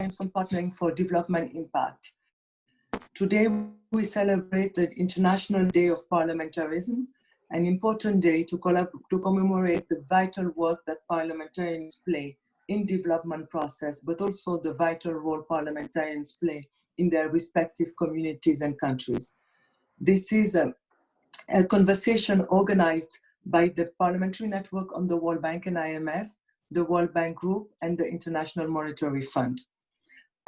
on Partnering for Development Impact. Today, we celebrate the International Day of Parliamentarism, an important day to commemorate the vital work that parliamentarians play in development process, but also the vital role parliamentarians play in their respective communities and countries. This is a conversation organized by the Parliamentary Network on the World Bank and IMF, the World Bank Group, and the International Monetary Fund.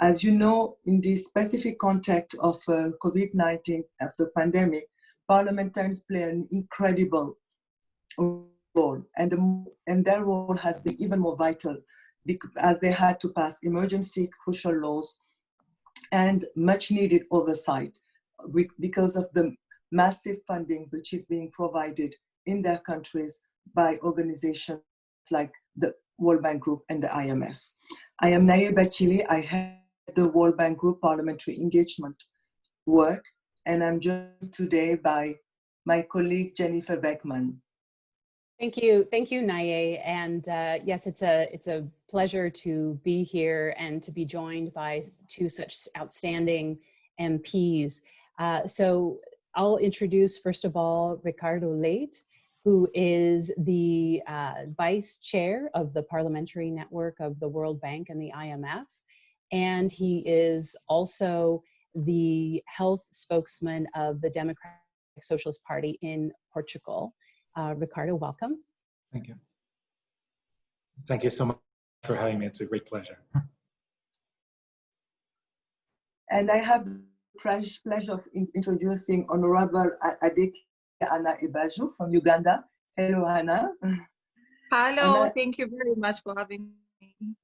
As you know, in the specific context of COVID-19, of the pandemic, parliamentarians play an incredible role, and their role has been even more vital as they had to pass emergency crucial laws and much needed oversight because of the massive funding which is being provided in their countries by organizations like the World Bank Group and the IMF. I am Anna Adeke MP. I head the World Bank Group Parliamentary Engagement work, and I'm joined today by my colleague Jennifer Beckman. Thank you, Naye. And yes, it's a pleasure to be here and to be joined by two such outstanding MPs. So I'll introduce, first of all, Ricardo Leite, who is the Vice Chair of the Parliamentary Network of the World Bank and the IMF. And he is also the health spokesman of the Democratic Socialist Party in Portugal. Ricardo, welcome. Thank you. Thank you so much for having me. It's a great pleasure. And I have the pleasure of introducing Honorable Adeke Anna Adeke from Uganda. Hello, Anna. Hello, Anna, thank you very much for having me.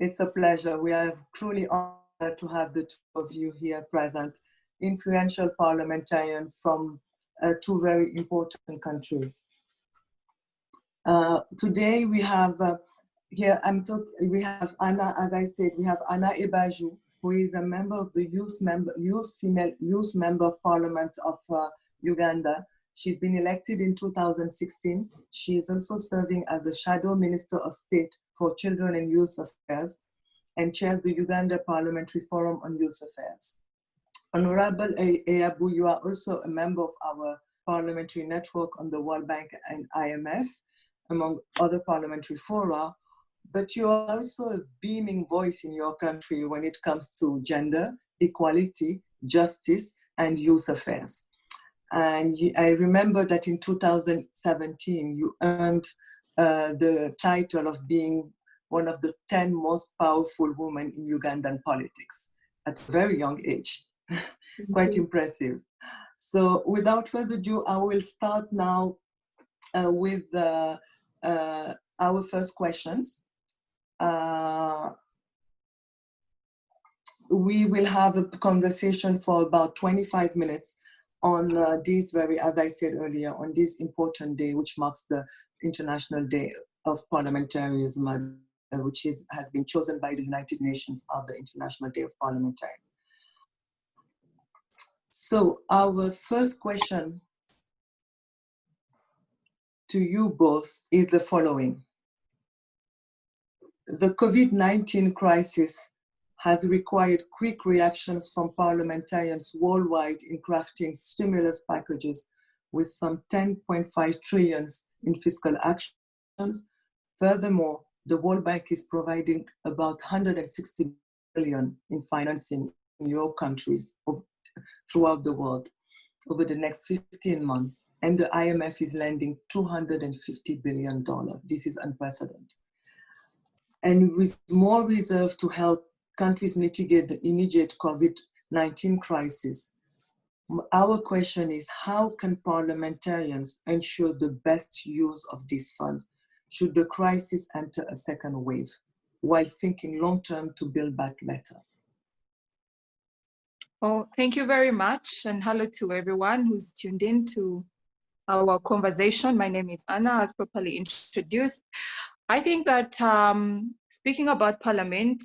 It's a pleasure. We are truly honored to have the two of you here present, influential parliamentarians from two very important countries. Today we have we have Anna, as I said, we have Anna Adeke, who is a member of the female youth member of parliament of Uganda. She's been elected in 2016. She is also serving as a shadow minister of state for children and youth affairs and chairs the Uganda Parliamentary Forum on Youth Affairs. Honorable Adeke, you are also a member of our Parliamentary Network on the World Bank and IMF, among other parliamentary fora, but you are also a beaming voice in your country when it comes to gender, equality, justice, and youth affairs. And I remember that in 2017, you earned the title of being one of the 10 most powerful women in Ugandan politics at a very young age. Quite impressive. So without further ado, I will start now with our first questions. We will have a conversation for about 25 minutes on this as I said earlier, on this important day, which marks the International Day of Parliamentarism, which has been chosen by the United Nations as the International Day of Parliamentarians. So our first question to you both is the following. The COVID-19 crisis has required quick reactions from parliamentarians worldwide in crafting stimulus packages with some 10.5 trillion in fiscal actions. Furthermore, the World Bank is providing about 160 billion in financing in your countries throughout the world over the next 15 months. And the IMF is lending $250 billion. This is unprecedented. And with more reserves to help countries mitigate the immediate COVID-19 crisis, our question is, how can parliamentarians ensure the best use of these funds should the crisis enter a second wave, while thinking long-term to build back better? Oh, thank you very much, and hello to everyone who's tuned in to our conversation. My name is Anna, as properly introduced. I think that speaking about Parliament,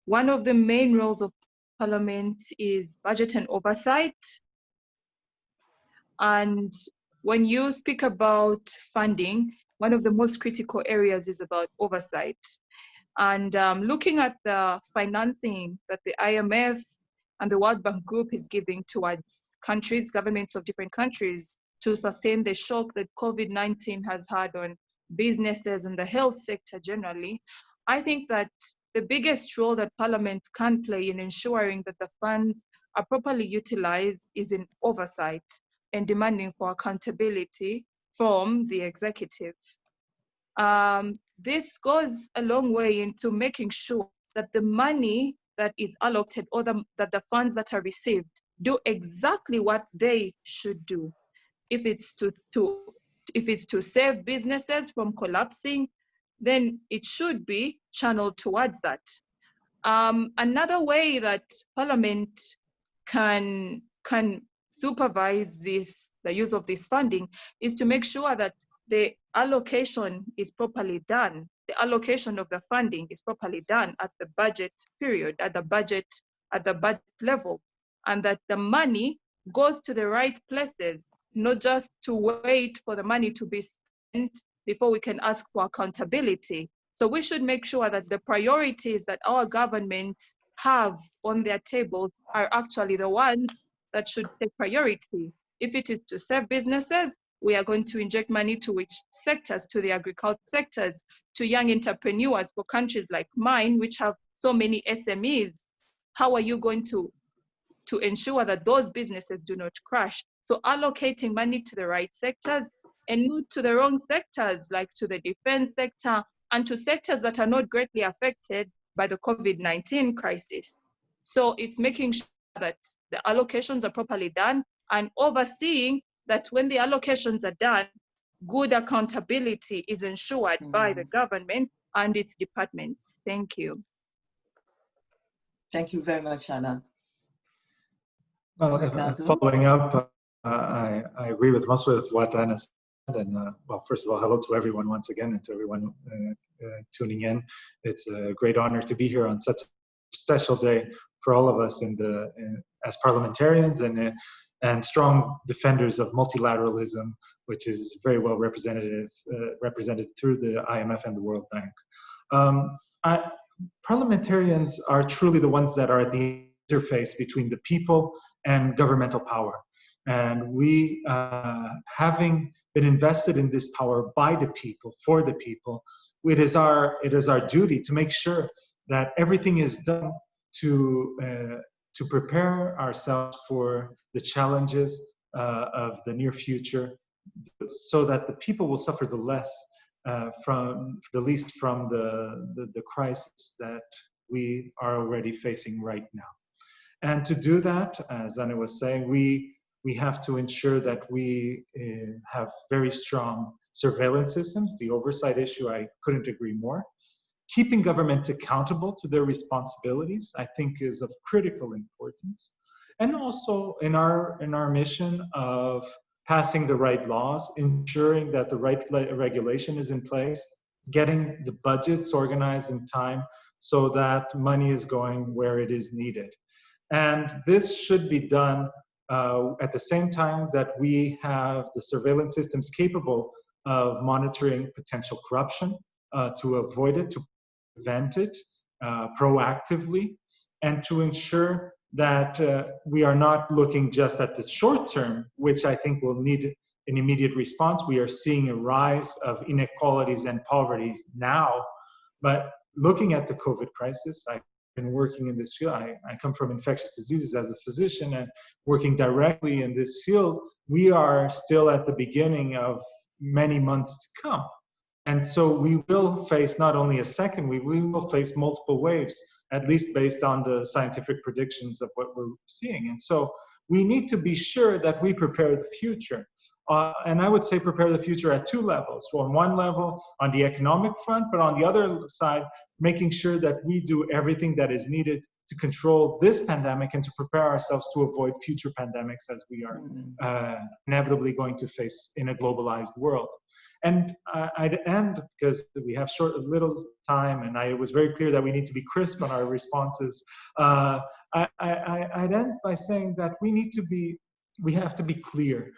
one of the main roles of Parliament is budget and oversight. And when you speak about funding, one of the most critical areas is about oversight. And looking at the financing that the IMF and the World Bank Group is giving towards countries, governments of different countries, to sustain the shock that COVID-19 has had on businesses and the health sector generally, I think that the biggest role that Parliament can play in ensuring that the funds are properly utilized is in oversight and demanding for accountability from the executive. This goes a long way into making sure that the money that is allocated or that the funds that are received do exactly what they should do. If it's to save businesses from collapsing, then it should be channeled towards that. Another way that Parliament can supervise the use of this funding is to make sure that the allocation is properly done. The allocation of the funding is properly done at the budget period, at the budget level, and that the money goes to the right places, not just to wait for the money to be spent before we can ask for accountability. So we should make sure that the priorities that our governments have on their tables are actually the ones that should take priority. If it is to save businesses, we are going to inject money to which sectors? To the agriculture sectors, to young entrepreneurs for countries like mine, which have so many SMEs. How are you going to ensure that those businesses do not crash? So allocating money to the right sectors and not to the wrong sectors, like to the defense sector and to sectors that are not greatly affected by the COVID-19 crisis. So it's making sure that the allocations are properly done and overseeing that when the allocations are done, good accountability is ensured by the government and its departments. Thank you. Thank you very much, Anna. Well, following up, I agree with most of what Anna said. And well, first of all, hello to everyone once again, and to everyone tuning in. It's a great honor to be here on such a special day for all of us as parliamentarians and strong defenders of multilateralism, which is very well represented through the IMF and the World Bank. Parliamentarians are truly the ones that are at the interface between the people and governmental power. And we, having been invested in this power by the people, for the people, it is our duty to make sure that everything is done to prepare ourselves for the challenges of the near future, so that the people will suffer the least from the crisis that we are already facing right now. And to do that, as Anna was saying, we have to ensure that we have very strong surveillance systems. The oversight issue, I couldn't agree more. Keeping governments accountable to their responsibilities, I think, is of critical importance. And also in our mission of passing the right laws, ensuring that the right regulation is in place, getting the budgets organized in time so that money is going where it is needed. And this should be done at the same time that we have the surveillance systems capable of monitoring potential corruption, to avoid it, to prevent it proactively, and to ensure that we are not looking just at the short term, which I think will need an immediate response. We are seeing a rise of inequalities and poverties now, but looking at the COVID crisis, I've been working in this field. I come from infectious diseases as a physician, and working directly in this field, we are still at the beginning of many months to come. And so we will face not only a second wave, we will face multiple waves, at least based on the scientific predictions of what we're seeing. And so we need to be sure that we prepare the future. And I would say prepare the future at two levels. So on one level, on the economic front, but on the other side, making sure that we do everything that is needed to control this pandemic and to prepare ourselves to avoid future pandemics as we are inevitably going to face in a globalized world. And I'd end, because we have little time, and I was very clear that we need to be crisp on our responses. I'd end by saying that we have to be clear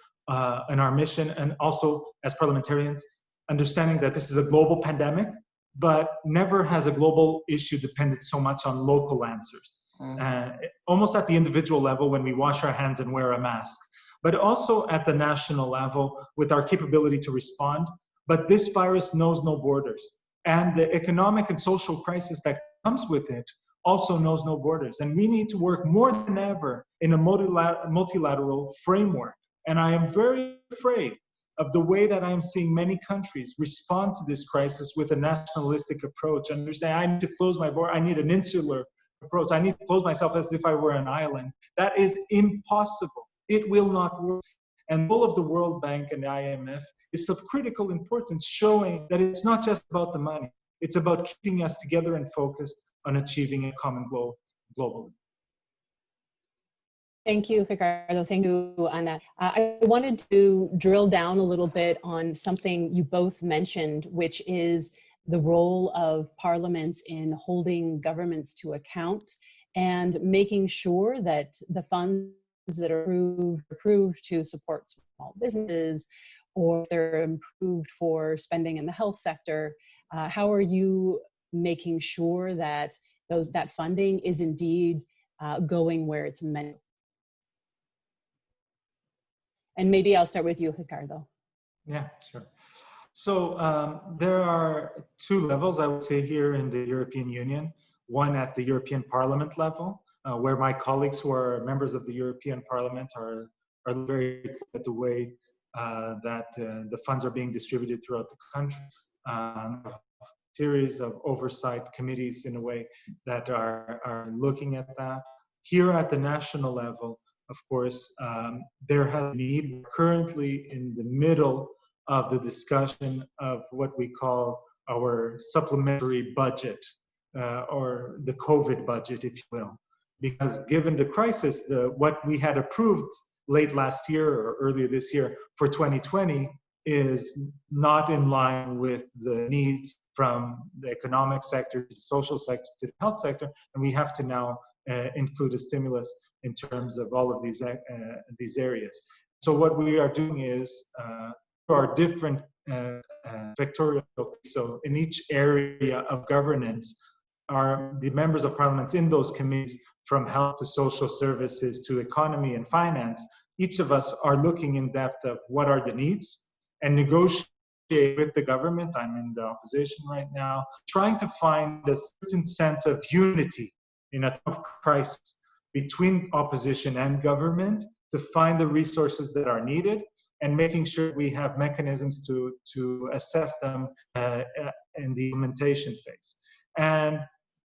in our mission, and also as parliamentarians, understanding that this is a global pandemic, but never has a global issue depended so much on local answers. Almost at the individual level when we wash our hands and wear a mask, but also at the national level with our capability to respond. But this virus knows no borders. And the economic and social crisis that comes with it also knows no borders. And we need to work more than ever in a multilateral framework. And I am very afraid of the way that I am seeing many countries respond to this crisis with a nationalistic approach. Understand, I need to close my border, I need an insular approach, I need to close myself as if I were an island. That is impossible. It will not work. And the role of the World Bank and IMF is of critical importance, showing that it's not just about the money. It's about keeping us together and focused on achieving a common goal globally. Thank you, Ricardo. Thank you, Anna. I wanted to drill down a little bit on something you both mentioned, which is the role of parliaments in holding governments to account and making sure that the funds that are approved to support small businesses, or if they're improved for spending in the health sector, how are you making sure that that funding is indeed going where it's meant? And maybe I'll start with you, Ricardo. Yeah, sure. So there are two levels, I would say, here in the European Union. One at the European Parliament level, where my colleagues who are members of the European Parliament are very clear at the way that the funds are being distributed throughout the country. A series of oversight committees in a way that are looking at that. Here at the national level, of course, there has a need. We're currently in the middle of the discussion of what we call our supplementary budget, or the COVID budget, if you will. Because given the crisis, what we had approved late last year or earlier this year for 2020 is not in line with the needs from the economic sector to the social sector to the health sector, and we have to now include a stimulus in terms of all of these areas. So what we are doing is there are different vectorial. So in each area of governance, are the members of parliament in those committees, from health to social services to economy and finance, each of us are looking in depth of what are the needs and negotiate with the government. I'm in the opposition right now, trying to find a certain sense of unity in a time of crisis between opposition and government to find the resources that are needed and making sure we have mechanisms to assess them in the implementation phase. And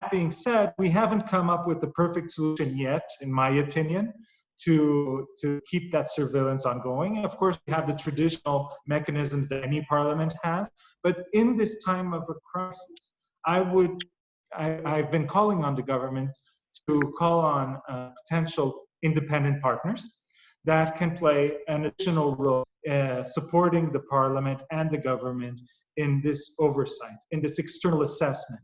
that being said, we haven't come up with the perfect solution yet, in my opinion, to keep that surveillance ongoing. Of course, we have the traditional mechanisms that any parliament has, but in this time of a crisis, I've been calling on the government to call on potential independent partners that can play an additional role supporting the parliament and the government in this oversight, in this external assessment.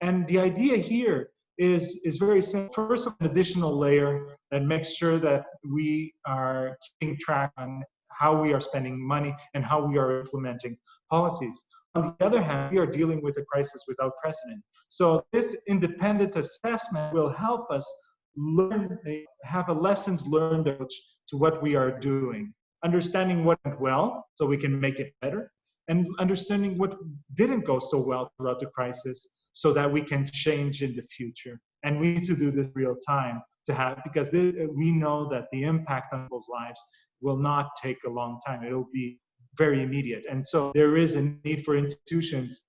And the idea here is very simple. First, an additional layer that makes sure that we are keeping track on how we are spending money and how we are implementing policies. On the other hand, we are dealing with a crisis without precedent. So this independent assessment will help us learn, have a lessons learned approach to what we are doing, understanding what went well so we can make it better, and understanding what didn't go so well throughout the crisis so that we can change in the future. And we need to do this real time because we know that the impact on people's lives will not take a long time. It'll be very immediate. And so there is a need for institutions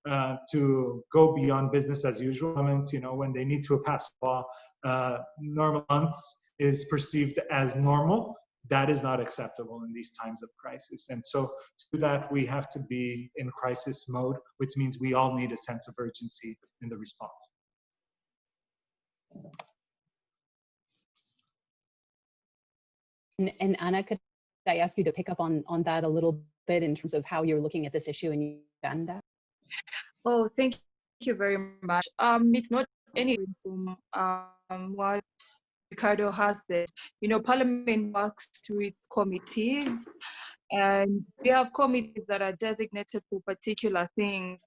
to go beyond business as usual. When they need to pass law, normal months is perceived as normal. That is not acceptable in these times of crisis. And so to do that, we have to be in crisis mode, which means we all need a sense of urgency in the response. And Anna, could I ask you to pick up on that a little bit in terms of how you're looking at this issue in Uganda? Oh, thank you very much. It's not anything from what Ricardo has said. Parliament works through committees, and we have committees that are designated for particular things.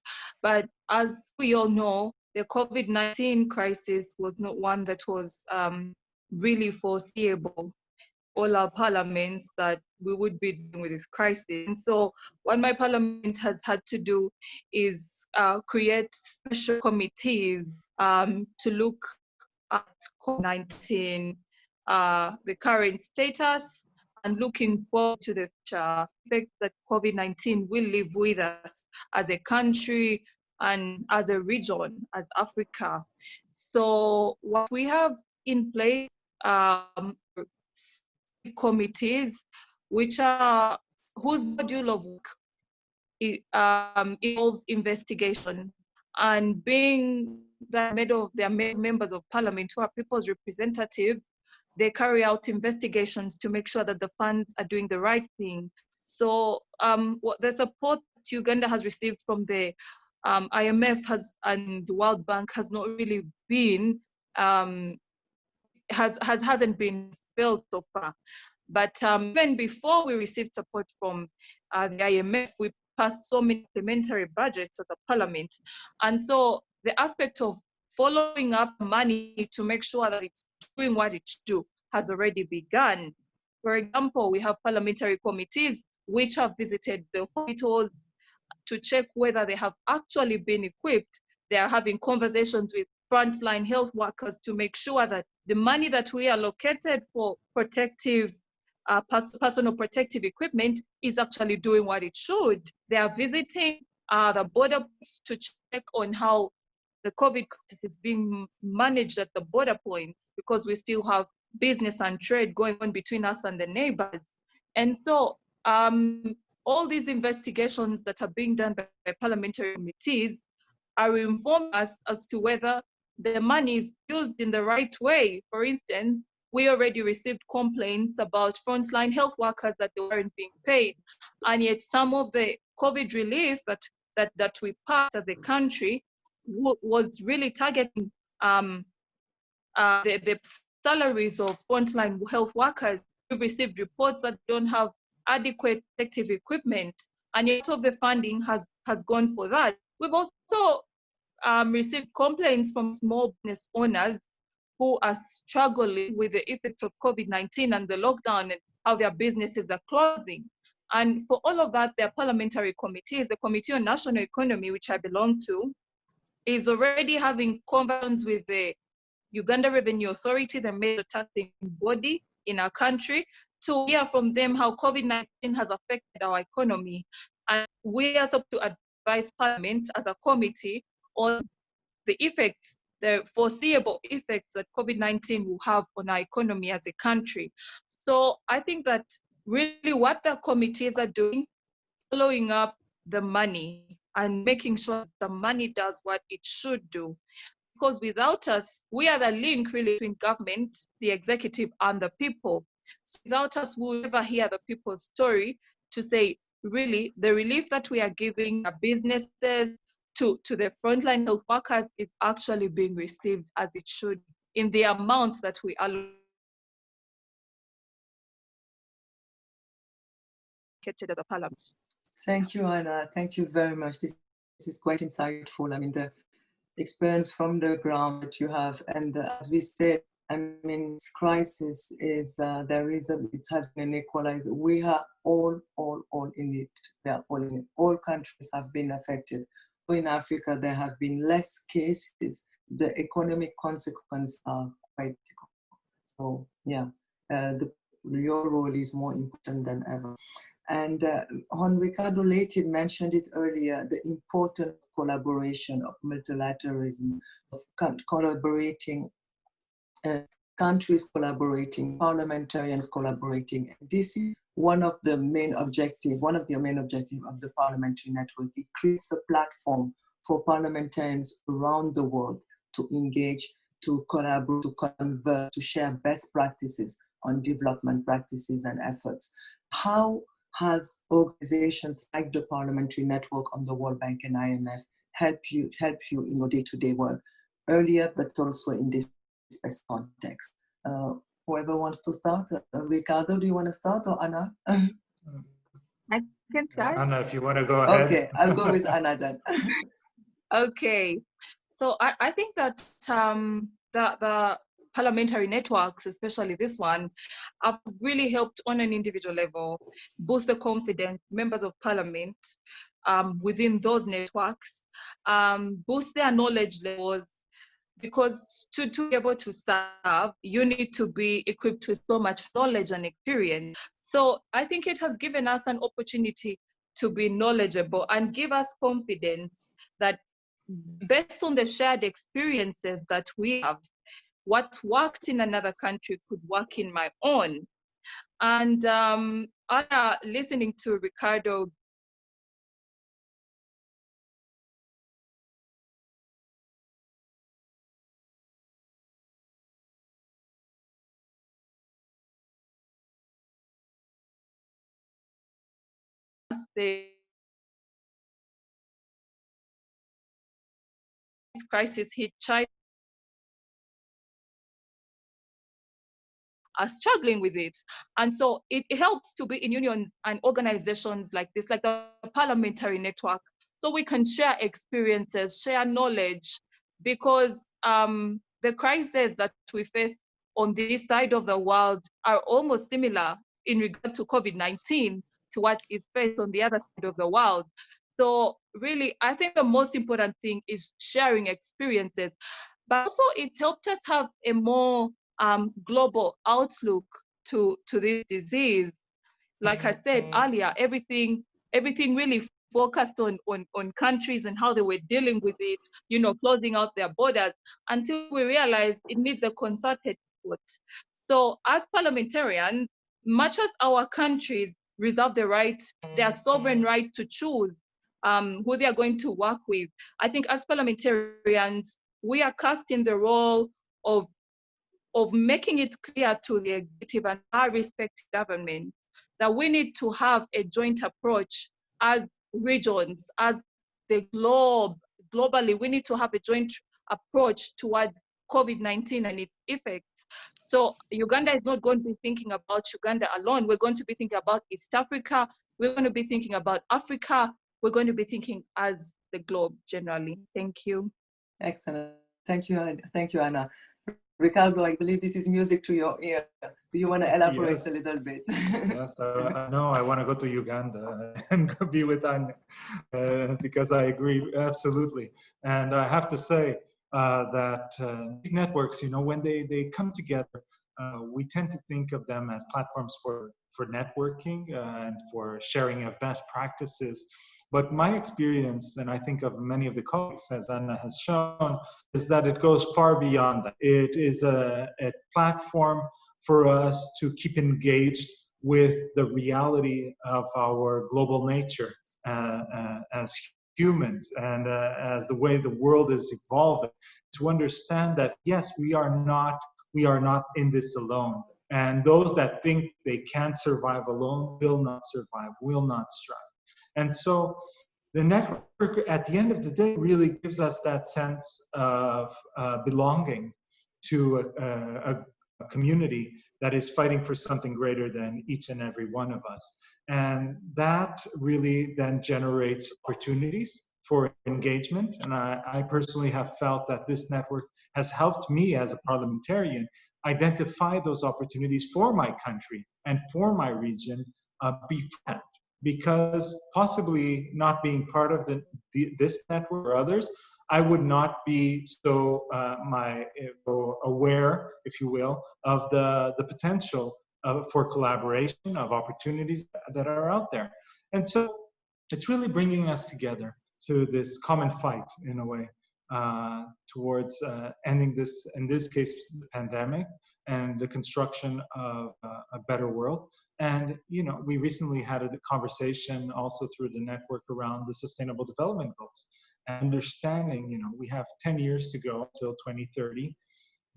But as we all know, the COVID-19 crisis was not one that was really foreseeable. All our parliaments that we would be dealing with this crisis. And so what my parliament has had to do is create special committees to look at COVID-19, the current status, and looking forward to the future effects that COVID-19 will live with us as a country and as a region, as Africa. So what we have in place, committees, which are whose module of work involves investigation, and being that they are members of parliament who are people's representatives, they carry out investigations to make sure that the funds are doing the right thing. So what the support that Uganda has received from the IMF and the World Bank has not really been hasn't been felt so far. But even before we received support from the IMF, we passed so many supplementary budgets at the parliament. And so the aspect of following up money to make sure that it's doing what it should do has already begun. For example, we have parliamentary committees which have visited the hospitals to check whether they have actually been equipped. They are having conversations with frontline health workers to make sure that the money that we allocated for protective personal protective equipment is actually doing what it should. They are visiting the border points to check on how the COVID crisis is being managed at the border points, because we still have business and trade going on between us and the neighbors. And so all these investigations that are being done by parliamentary committees are informing us as to whether the money is used in the right way. For instance, we already received complaints about frontline health workers that they weren't being paid, and yet some of the COVID relief that we passed as a country was really targeting the salaries of frontline health workers. We've received reports that don't have adequate protective equipment, and yet of the funding has gone for that. We've also received complaints from small business owners who are struggling with the effects of COVID-19 and the lockdown and how their businesses are closing. And for all of that, there are parliamentary committees. The Committee on National Economy, which I belong to, is already having conversations with the Uganda Revenue Authority, the major taxing body in our country, to hear from them how COVID-19 has affected our economy. And we are supposed to advise Parliament as a committee on the effects, the foreseeable effects that COVID-19 will have on our economy as a country. So I think that really what the committees are doing, following up the money and making sure the money does what it should do. Because without us, we are the link really between government, the executive, and the people. So without us, we'll never hear the people's story to say, really, the relief that we are giving our businesses to the frontline health workers is actually being received as it should in the amounts that we allocated as a parliament. Thank you, Anna. Thank you very much. This is quite insightful. I mean, the experience from the ground that you have, and as we said, I mean, this crisis is it has been an equalizer. We are all in it. We are all in it. All countries have been affected. In Africa, there have been less cases. The economic consequences are quite. So yeah, your role is more important than ever. And Ricardo Leite mentioned it earlier, the importance of collaboration, of multilateralism, of collaborating, countries collaborating, parliamentarians collaborating. This is one of the main objectives of the Parliamentary Network. It creates a platform for parliamentarians around the world to engage, to collaborate, to converse, to share best practices on development practices and efforts. How has organizations like the Parliamentary Network on the World Bank and IMF help you in your day-to-day work earlier, but also in this context? Whoever wants to start, Ricardo, do you want to start, or Anna? I can start. Anna, if you want to go ahead. Okay, I'll go with Anna then. Okay, so I think that the parliamentary networks, especially this one, have really helped on an individual level boost the confidence members of parliament within those networks, boost their knowledge levels, because to be able to serve, you need to be equipped with so much knowledge and experience. So I think it has given us an opportunity to be knowledgeable and give us confidence that based on the shared experiences that we have, what worked in another country could work in my own. And listening to Ricardo, this crisis hit China, are struggling with it. And so it helps to be in unions and organizations like this, like the Parliamentary Network, so we can share experiences, share knowledge, because the crises that we face on this side of the world are almost similar in regard to COVID-19 to what is faced on the other side of the world. So really, I think the most important thing is sharing experiences, but also it helped us have a more global outlook to this disease. Like I said earlier, everything really focused on countries and how they were dealing with it, closing out their borders, until we realized it needs a concerted effort. So as parliamentarians, much as our countries reserve the right, their sovereign right to choose who they are going to work with, I think as parliamentarians, we are cast in the role of making it clear to the executive and our respective governments that we need to have a joint approach as regions, as the globally, we need to have a joint approach towards COVID-19 and its effects. So Uganda is not going to be thinking about Uganda alone. We're going to be thinking about East Africa. We're going to be thinking about Africa. We're going to be thinking as the globe generally. Thank you. Excellent. Thank you, Anna. Ricardo, I believe this is music to your ear. Do you want to elaborate a little bit? Yes, no, I want to go to Uganda and be with Anna because I agree absolutely. And I have to say that these networks, when they come together, we tend to think of them as platforms for networking and for sharing of best practices. But my experience, and I think of many of the colleagues, as Anna has shown, is that it goes far beyond that. It is a platform for us to keep engaged with the reality of our global nature as humans and as the way the world is evolving, to understand that, yes, we are not in this alone. And those that think they can't survive alone will not survive, will not strive. And so the network, at the end of the day, really gives us that sense of belonging to a community that is fighting for something greater than each and every one of us. And that really then generates opportunities for engagement. And I personally have felt that this network has helped me as a parliamentarian identify those opportunities for my country and for my region beforehand. Because possibly not being part of this network or others, I would not be so aware, if you will, of the potential for collaboration, of opportunities that are out there. And so it's really bringing us together to this common fight, in a way, towards ending this, in this case, the pandemic, and the construction of a better world. And, we recently had a conversation also through the network around the Sustainable Development Goals. And understanding, we have 10 years to go until 2030.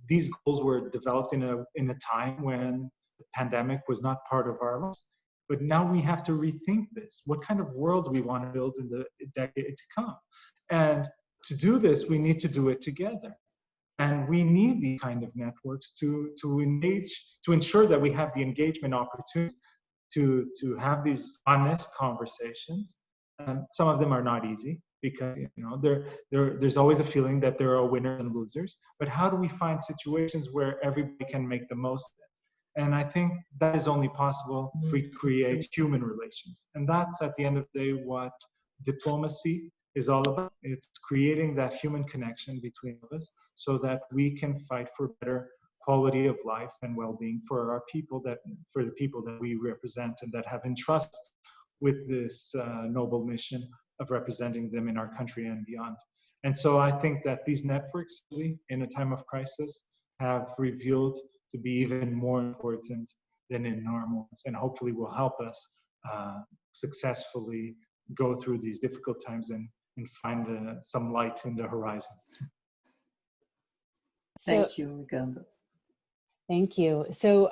These goals were developed in a time when the pandemic was not part of our lives. But now we have to rethink this. What kind of world do we want to build in the decade to come? And to do this, we need to do it together. And we need these kind of networks to engage, to ensure that we have the engagement opportunities to have these honest conversations. Some of them are not easy, because there's always a feeling that there are winners and losers. But how do we find situations where everybody can make the most of it? And I think that is only possible if we create human relations. And that's, at the end of the day, what diplomacy is all about. It's creating that human connection between us so that we can fight for better quality of life and well-being for our people, for the people that we represent and that have entrusted with this noble mission of representing them in our country and beyond. And so I think that these networks, in a time of crisis, have revealed to be even more important than in normal, and hopefully will help us successfully go through these difficult times and find some light in the horizon. Thank you, Ricardo. Thank you. So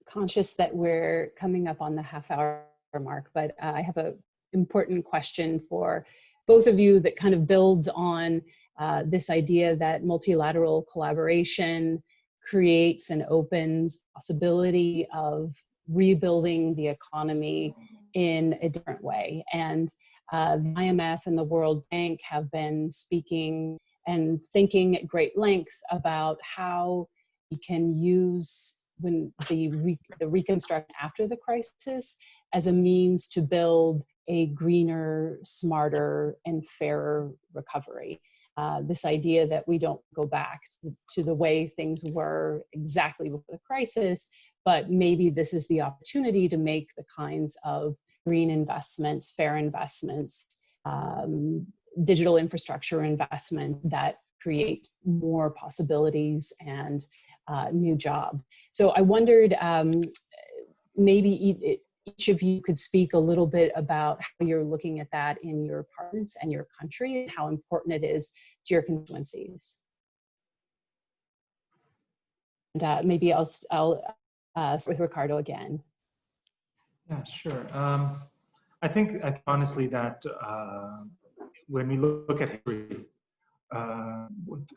conscious that we're coming up on the half-hour mark, but I have an important question for both of you that kind of builds on this idea that multilateral collaboration creates and opens the possibility of rebuilding the economy in a different way. And the IMF and the World Bank have been speaking and thinking at great length about how we can use the reconstruction after the crisis as a means to build a greener, smarter, and fairer recovery. This idea that we don't go back to the way things were exactly before the crisis, but maybe this is the opportunity to make the kinds of green investments, fair investments, digital infrastructure investment that create more possibilities and new job. So I wondered maybe each of you could speak a little bit about how you're looking at that in your parliaments and your country and how important it is to your constituencies. And maybe I'll start with Ricardo again. Yeah, sure. I think honestly that when we look at history,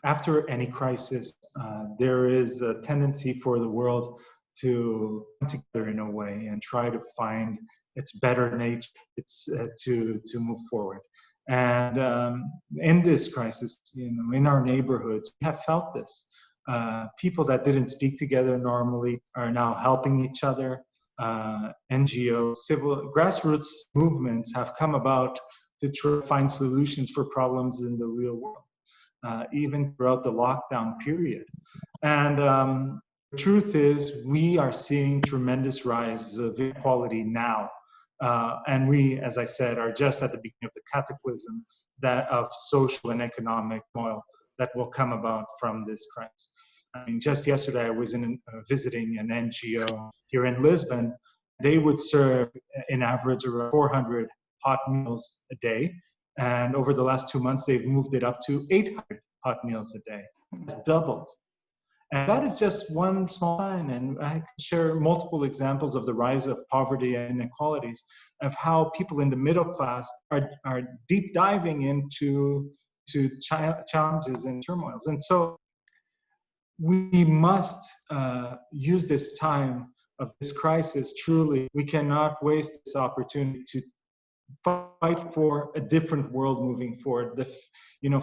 after any crisis, there is a tendency for the world to come together in a way and try to find its better nature, to move forward. And in this crisis, in our neighborhoods, we have felt this. People that didn't speak together normally are now helping each other. NGOs, civil grassroots movements have come about to try to find solutions for problems in the real world, even throughout the lockdown period. And the truth is, we are seeing tremendous rise of inequality now. And we, as I said, are just at the beginning of the cataclysm of social and economic turmoil that will come about from this crisis. I mean, just yesterday I was visiting an NGO here in Lisbon. They would serve, in average, around 400 hot meals a day. And over the last 2 months, they've moved it up to 800 hot meals a day. It's doubled. And that is just one small sign. And I can share multiple examples of the rise of poverty and inequalities, of how people in the middle class are deep diving into challenges and turmoils. And so we must use this time of this crisis truly. We cannot waste this opportunity to fight for a different world moving forward.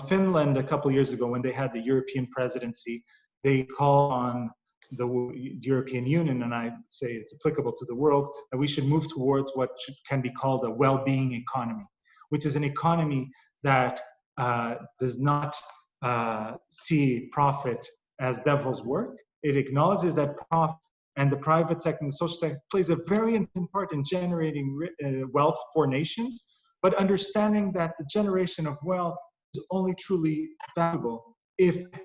Finland, a couple of years ago, when they had the European presidency, they called on the European Union, and I say it's applicable to the world, that we should move towards what can be called a well-being economy, which is an economy that does not see profit as devil's work. It acknowledges that profit and the private sector and the social sector plays a very important part in generating wealth for nations, but understanding that the generation of wealth is only truly valuable if it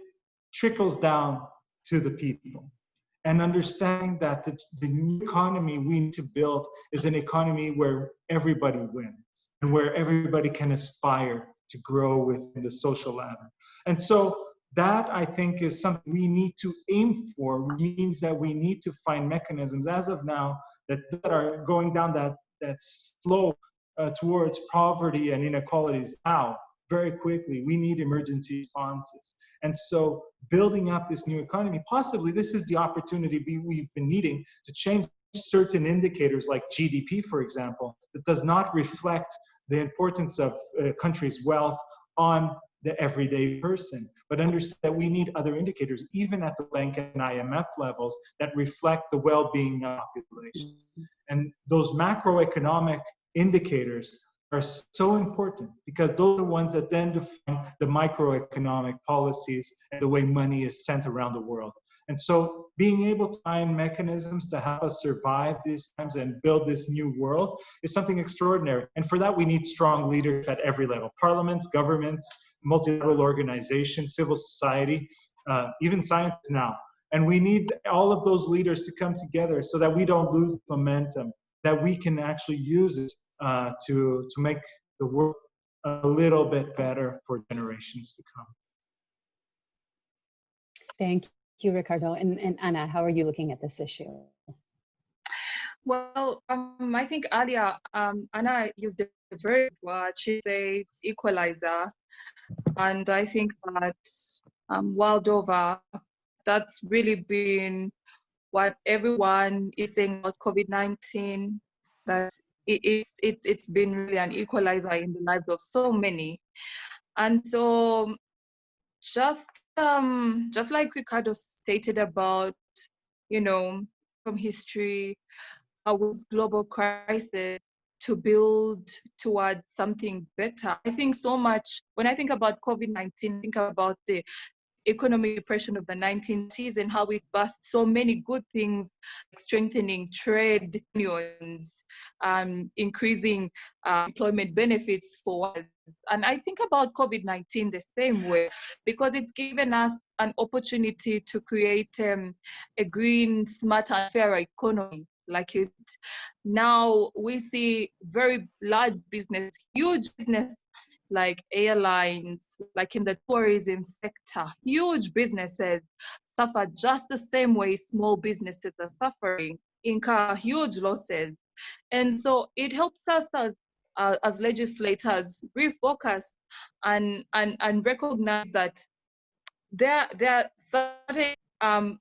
trickles down to the people. And understanding that the new economy we need to build is an economy where everybody wins and where everybody can aspire to grow within the social ladder. And so that, I think, is something we need to aim for, which means that we need to find mechanisms as of now that are going down that slope towards poverty and inequalities now very quickly. We need emergency responses. And so building up this new economy, possibly this is the opportunity we've been needing to change certain indicators like GDP, for example, that does not reflect the importance of countries' wealth on the everyday person, but understand that we need other indicators, even at the Bank and IMF levels, that reflect the well-being of populations. And those macroeconomic indicators are so important because those are the ones that then define the microeconomic policies and the way money is sent around the world. And so being able to find mechanisms to help us survive these times and build this new world is something extraordinary. And for that, we need strong leadership at every level: parliaments, governments, multilateral organizations, civil society, even science now. And we need all of those leaders to come together so that we don't lose momentum, that we can actually use it to make the world a little bit better for generations to come. Thank you, Ricardo. And Anna, how are you looking at this issue? Well, I think earlier Anna used a very good word. She said equalizer, and I think that world over, that's really been what everyone is saying about COVID-19, that it's been really an equalizer in the lives of so many. And so just like Ricardo stated about, from history, how with global crisis to build towards something better. I think so much, when I think about COVID-19, think about the economic depression of the 1990s and how it birthed so many good things, like strengthening trade unions, increasing employment benefits for us. And I think about COVID-19 the same way, because it's given us an opportunity to create a green, smarter, and fairer economy. Like you said, now we see very large business, huge business, like airlines, like in the tourism sector, huge businesses suffer just the same way small businesses are suffering, incur huge losses. And so it helps us as legislators refocus and recognize that there are certain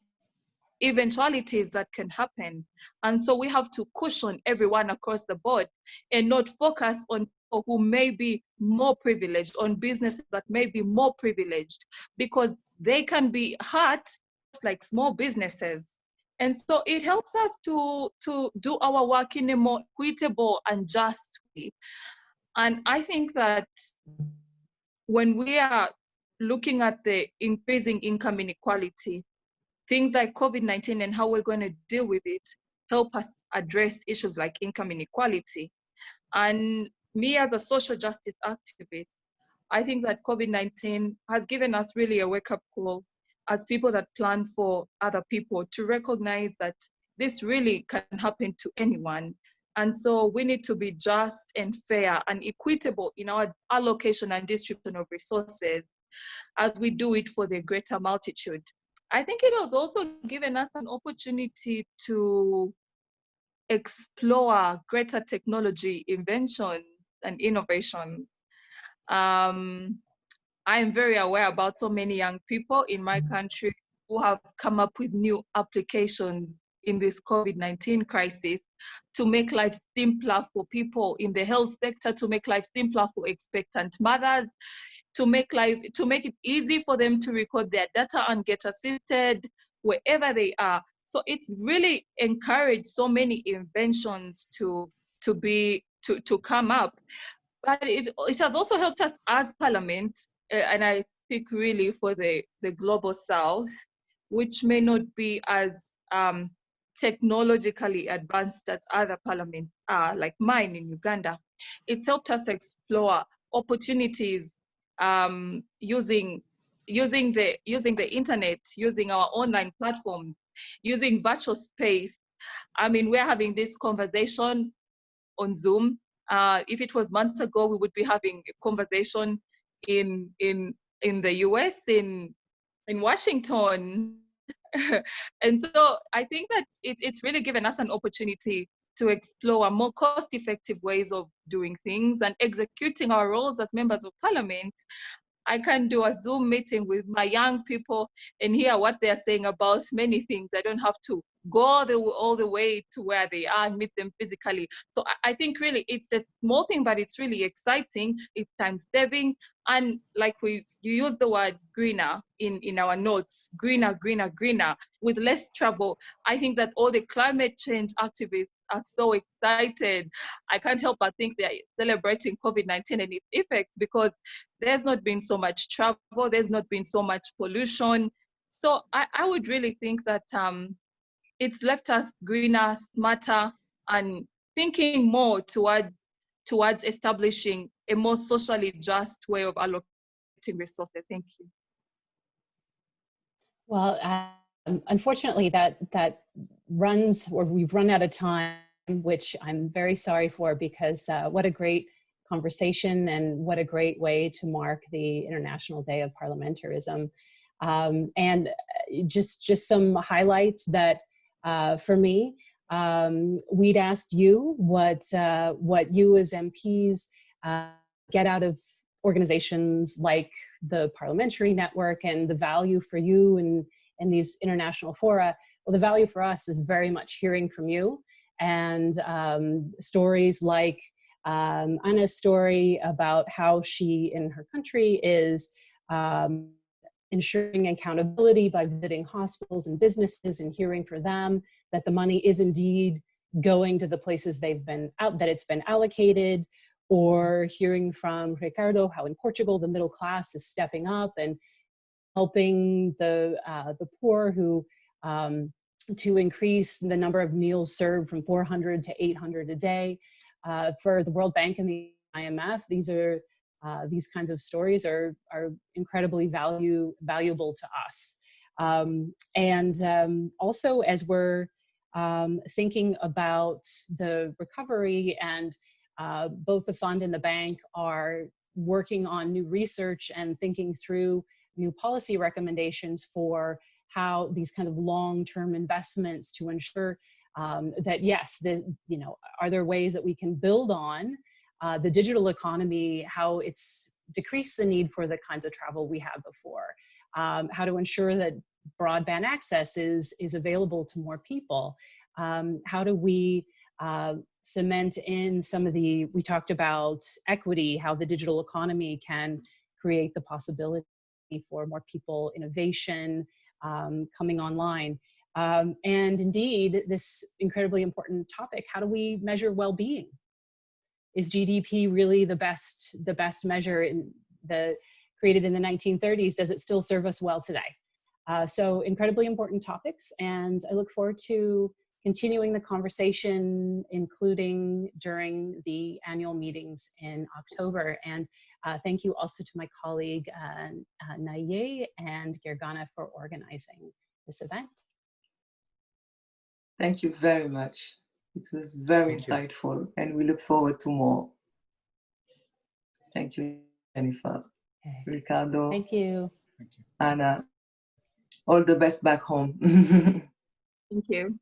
eventualities that can happen. And so we have to cushion everyone across the board and not focus on people who may be more privileged, on businesses that may be more privileged, because they can be hurt just like small businesses. And so it helps us to do our work in a more equitable and just way. And I think that when we are looking at the increasing income inequality, things like COVID-19 and how we're going to deal with it help us address issues like income inequality. And me as a social justice activist, I think that COVID-19 has given us really a wake-up call as people that plan for other people to recognize that this really can happen to anyone. And so we need to be just and fair and equitable in our allocation and distribution of resources as we do it for the greater multitude. I think it has also given us an opportunity to explore greater technology invention and innovation. I'm very aware about so many young people in my country who have come up with new applications in this COVID-19 crisis to make life simpler for people in the health sector, to make life simpler for expectant mothers, to make it easy for them to record their data and get assisted wherever they are. So it's really encouraged so many inventions to come up. But it has also helped us as Parliament, and I speak really for the global South, which may not be as technologically advanced as other parliaments are, like mine in Uganda. It's helped us explore opportunities using the internet, using our online platform, using virtual space. I mean, we're having this conversation on Zoom. If it was months ago, we would be having a conversation in the US, in Washington. And so I think that it's really given us an opportunity to explore more cost-effective ways of doing things and executing our roles as members of Parliament. I can do a Zoom meeting with my young people and hear what they're saying about many things. I don't have to go all the way to where they are and meet them physically. So I think really it's a small thing, but it's really exciting. It's time saving. And like you use the word greener in our notes, greener, greener, greener, with less travel. I think that all the climate change activists are so excited. I can't help but think they're celebrating COVID-19 and its effects, because there's not been so much travel, there's not been so much pollution. So I would really think that it's left us greener, smarter, and thinking more towards establishing a more socially just way of allocating resources. Thank you. Well, unfortunately, that runs, or we've run out of time, which I'm very sorry for, because what a great conversation and what a great way to mark the International Day of Parliamentarism. And just some highlights that for me, we'd asked you what you as MPs get out of organizations like the Parliamentary Network, and the value for you in these international fora. Well, the value for us is very much hearing from you, and stories like Anna's story about how she in her country is ensuring accountability by visiting hospitals and businesses and hearing from them that the money is indeed going to the places that it's been allocated, or hearing from Ricardo how in Portugal the middle class is stepping up and helping the poor, who to increase the number of meals served from 400 to 800 a day. For the World Bank and the IMF, these kinds of stories are incredibly valuable to us. Also, as we're thinking about the recovery, and both the fund and the bank are working on new research and thinking through new policy recommendations for how these kind of long-term investments to ensure that yes, are there ways that we can build on the digital economy, how it's decreased the need for the kinds of travel we had before, how to ensure that broadband access is available to more people, how do we cement in some of we talked about equity, how the digital economy can create the possibility for more people, innovation coming online. And indeed, this incredibly important topic, how do we measure well-being? Is GDP really the best measure created in the 1930s? Does it still serve us well today? So incredibly important topics, and I look forward to continuing the conversation, including during the annual meetings in October. And thank you also to my colleague Naye and Gergana for organizing this event. Thank you very much. It was very insightful, and we look forward to more. Thank you, Jennifer. Okay. Ricardo. Thank you. Anna. All the best back home. Thank you.